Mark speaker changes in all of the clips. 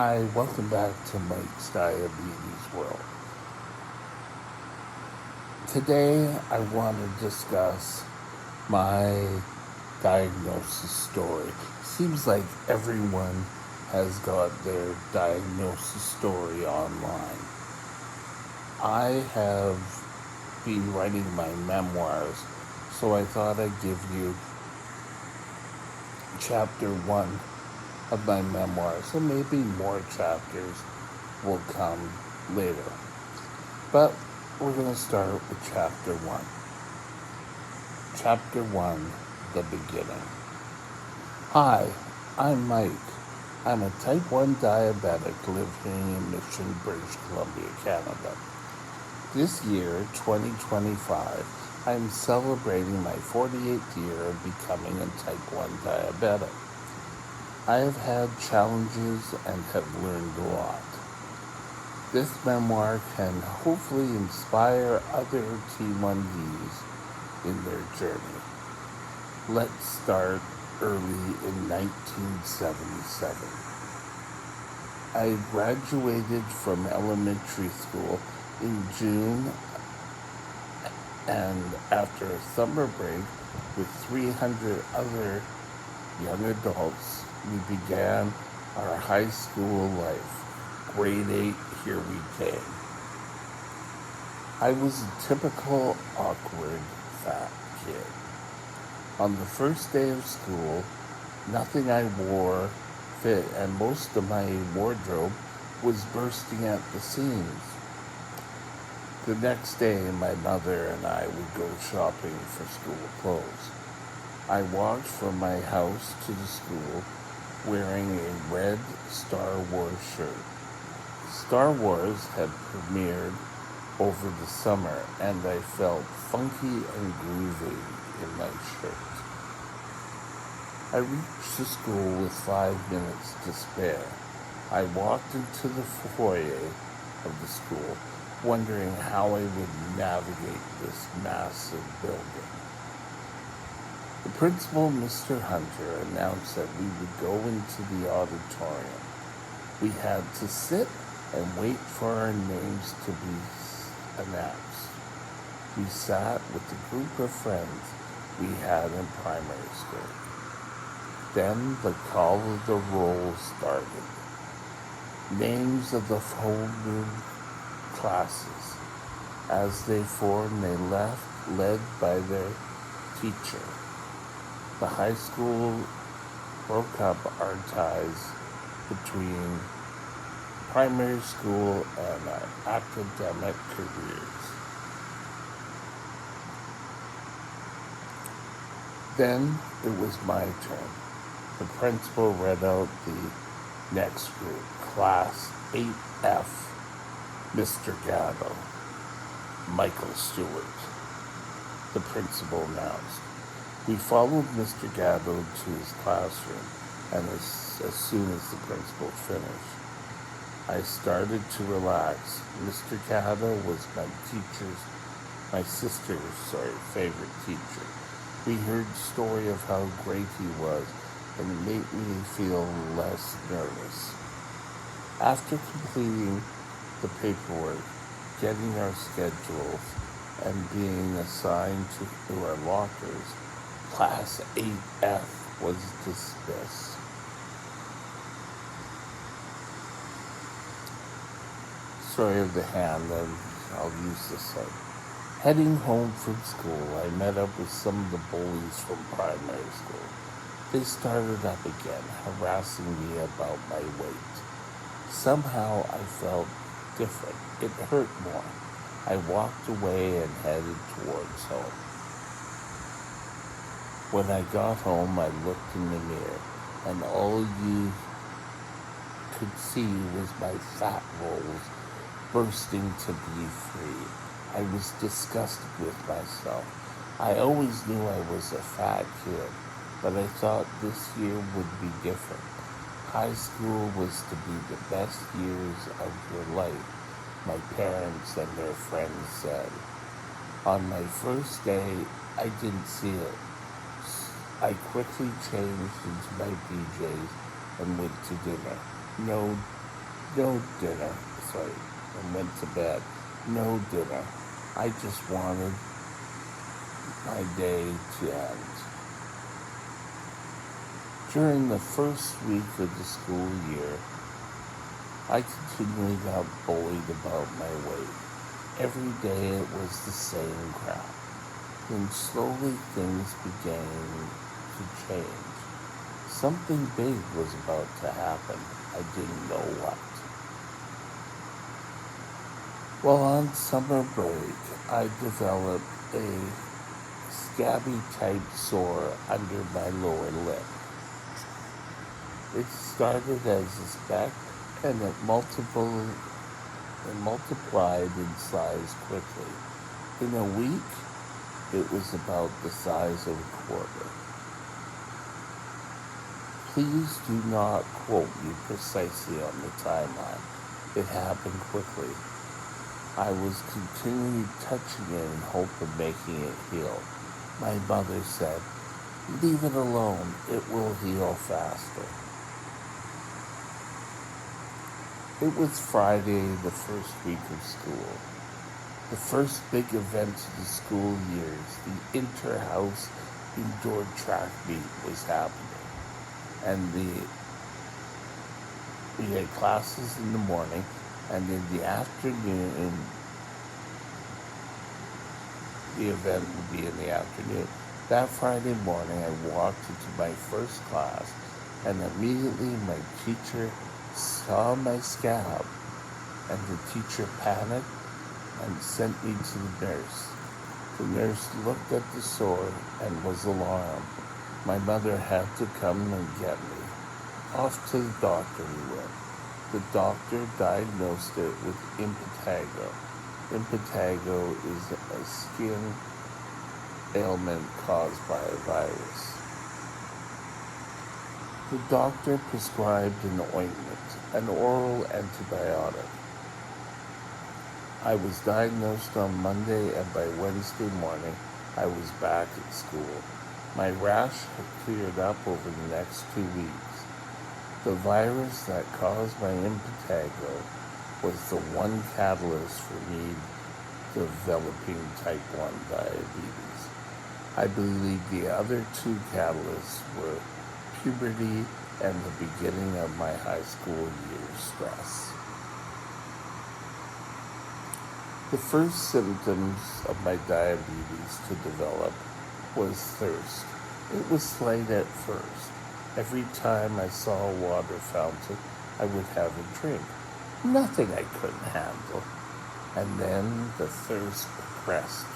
Speaker 1: Hi, welcome back to Mike's Diabetes World. Today I want to discuss my diagnosis story. Seems like everyone has got their diagnosis story online. I have been writing my memoirs, so I thought I'd give you chapter one of my memoir, so maybe more chapters will come later. But we're going to start with chapter one. Chapter one, the beginning. Hi, I'm Mike. I'm a type 1 diabetic living in Mission, British Columbia, Canada. This year, 2025, I'm celebrating my 48th year of becoming a type 1 diabetic. I have had challenges and have learned a lot. This memoir can hopefully inspire other T1Ds in their journey. Let's start early in 1977. I graduated from elementary school in June, and after a summer break with 300 other young adults, we began our high school life. Grade 8, here we came. I was a typical awkward fat kid. On the first day of school, nothing I wore fit, and most of my wardrobe was bursting at the seams. The next day, my mother and I would go shopping for school clothes. I walked from my house to the school wearing a red Star Wars shirt. Star Wars had premiered over the summer, and I felt funky and groovy in my shirt. I reached the school with 5 minutes to spare. I walked into the foyer of the school, wondering how I would navigate this massive building. The principal, Mr. Hunter, announced that we would go into the auditorium. We had to sit and wait for our names to be announced. We sat with the group of friends we had in primary school. Then the call of the roll started. Names of the homeroom classes. As they formed, they left, led by their teacher. The high school broke up our ties between primary school and our academic careers. Then it was my turn. The principal read out the next group, Class 8F, Mr. Gatto, Michael Stewart, the principal announced. We followed Mr. Gatto to his classroom, and as soon as the principal finished, I started to relax. Mr. Gatto was my sister's favorite teacher. We heard the story of how great he was, and it made me feel less nervous. After completing the paperwork, getting our schedules, and being assigned to our lockers, Class 8F was dismissed. Story of the hand, and I'll use this one. Heading home from school, I met up with some of the bullies from primary school. They started up again, harassing me about my weight. Somehow I felt different. It hurt more. I walked away and headed towards home. When I got home, I looked in the mirror, and all you could see was my fat rolls bursting to be free. I was disgusted with myself. I always knew I was a fat kid, but I thought this year would be different. High school was to be the best years of your life, my parents and their friends said. On my first day, I didn't see it. I quickly changed into my PJs and went to dinner. No No dinner. Sorry, and went to bed. No dinner. I just wanted my day to end. During the first week of the school year, I continually got bullied about my weight. Every day it was the same crap. Then slowly things began to change. Something big was about to happen. I didn't know what. While on summer break, I developed a scabby type sore under my lower lip. It started as a speck and it multiplied in size quickly. In a week, it was about the size of a quarter. Please do not quote me precisely on the timeline. It happened quickly. I was continually touching it in hope of making it heal. My mother said, "Leave it alone, it will heal faster." It was Friday, the first week of school. The first big event of the school years, the inter-house indoor track meet was happening. And we had classes in the morning, and in the afternoon, the event would be in the afternoon. That Friday morning, I walked into my first class, and immediately my teacher saw my scab, and the teacher panicked and sent me to the nurse. The nurse looked at the sore and was alarmed. My mother had to come and get me. Off to the doctor we went. The doctor diagnosed it with impetigo. Impetigo is a skin ailment caused by a virus. The doctor prescribed an ointment, an oral antibiotic. I was diagnosed on Monday, and by Wednesday morning, I was back at school. My rash had cleared up over the next 2 weeks. The virus that caused my impetigo was the one catalyst for me developing type 1 diabetes. I believe the other two catalysts were puberty and the beginning of my high school years stress. The first symptoms of my diabetes to develop was thirst. It was slight at first. Every time I saw a water fountain, I would have a drink. Nothing I couldn't handle. And then the thirst progressed.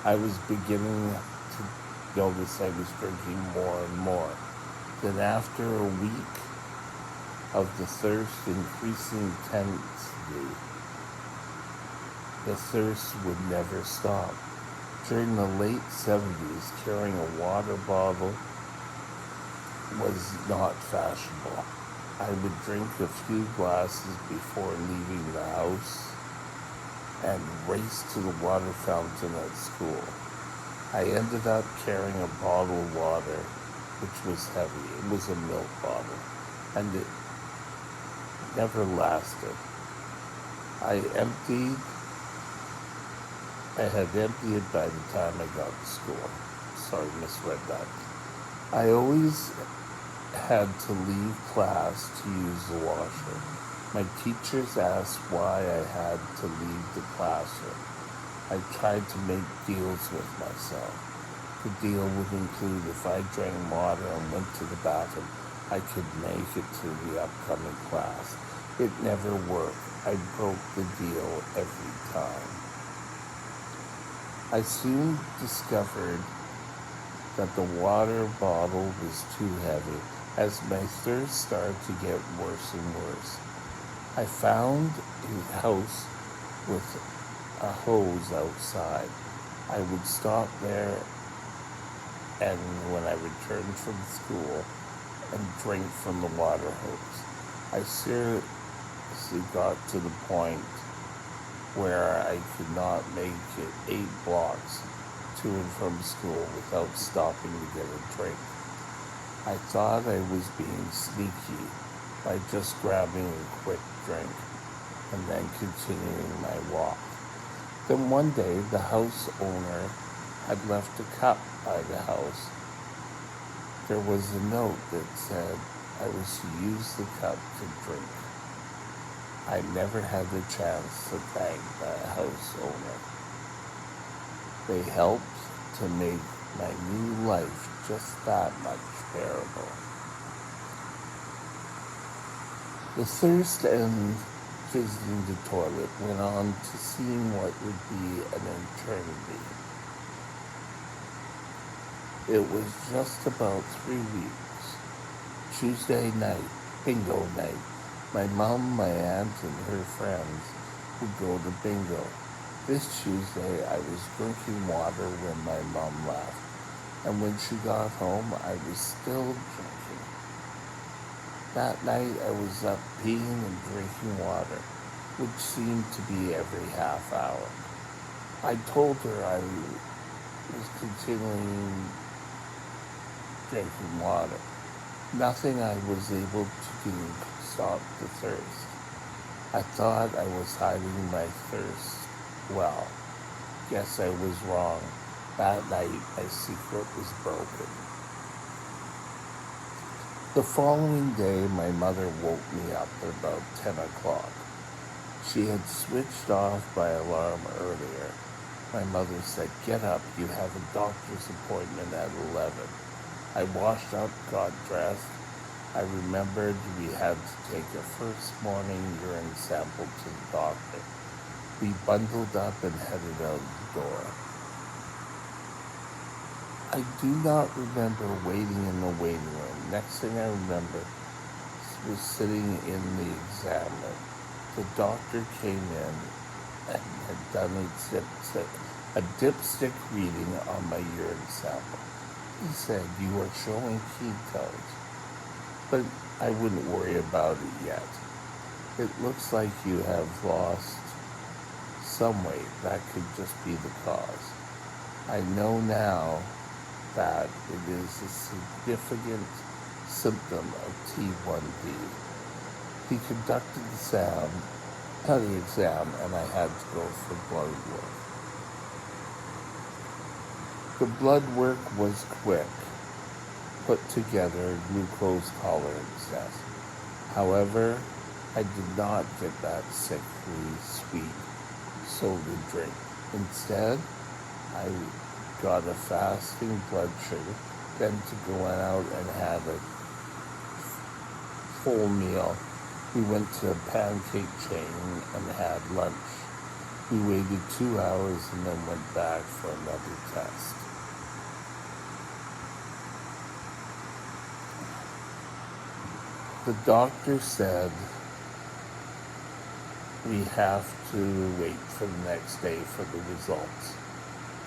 Speaker 1: I was beginning to notice I was drinking more and more. Then after a week of the thirst increasing intensity, the thirst would never stop. During the late 70s, carrying a water bottle was not fashionable. I would drink a few glasses before leaving the house and race to the water fountain at school. I ended up carrying a bottle of water, which was heavy. It was a milk bottle, and it never lasted. I had emptied it by the time I got to school. Sorry, misread that. I always had to leave class to use the washroom. My teachers asked why I had to leave the classroom. I tried to make deals with myself. The deal would include if I drank water and went to the bathroom, I could make it to the upcoming class. It never worked. I broke the deal every time. I soon discovered that the water bottle was too heavy as my thirst started to get worse and worse. I found a house with a hose outside. I would stop there and when I returned from school and drink from the water hose. I seriously got to the point where I could not make it 8 blocks to and from school without stopping to get a drink. I thought I was being sneaky, by just grabbing a quick drink and then continuing my walk. Then one day, the house owner had left a cup by the house. There was a note that said I was to use the cup to drink. I never had the chance to thank the house owner. They helped to make my new life just that much bearable. The thirst and visiting the toilet went on to seem what would be an eternity. It was just about 3 weeks. Tuesday night, bingo night. My mom, my aunt, and her friends would go to bingo. This Tuesday, I was drinking water when my mom left, and when she got home, I was still drinking. That night, I was up peeing and drinking water, which seemed to be every half hour. I told her I was continuing drinking water. Nothing I was able to do could stop the thirst. I thought I was hiding my thirst well. Guess I was wrong. That night, my secret was broken. The following day, my mother woke me up at about 10 o'clock. She had switched off my alarm earlier. My mother said, "Get up, you have a doctor's appointment at 11. I washed up, got dressed. I remembered we had to take a first morning urine sample to the doctor. We bundled up and headed out the door. I do not remember waiting in the waiting room. Next thing I remember was sitting in the exam room. The doctor came in and had done a dipstick reading on my urine sample. He said, "You are showing ketones, but I wouldn't worry about it yet. It looks like you have lost some weight. That could just be the cause. I know now that it is a significant symptom of T1D. He conducted the exam, and I had to go for blood work. The blood work was quick, put together a glucose tolerance test. However, I did not get that sickly sweet soda drink. Instead, I got a fasting blood sugar, then to go out and have a full meal. We went to a pancake chain and had lunch. We waited 2 hours and then went back for another test. The doctor said we have to wait for the next day for the results.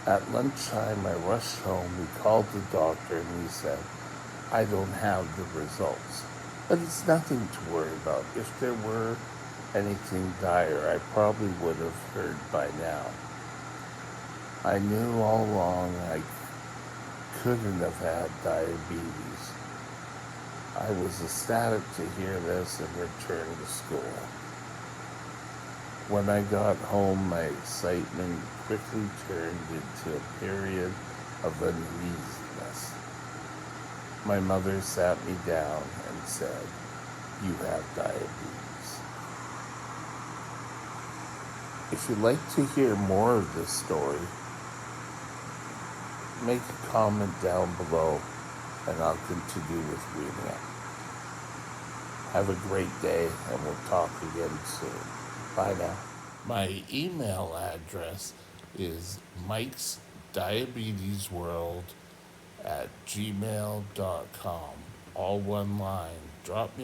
Speaker 1: At lunchtime, I rushed home. We called the doctor and he said, "I don't have the results." But it's nothing to worry about. If there were anything dire, I probably would have heard by now. I knew all along I couldn't have had diabetes. I was ecstatic to hear this and returned to school. When I got home, my excitement quickly turned into a period of uneasiness. My mother sat me down and said, "You have diabetes." If you'd like to hear more of this story, make a comment down below and I'll continue with reading it. Have a great day and we'll talk again soon. Bye now. My email address is mikesdiabetesworld@gmail.com. All one line. Drop me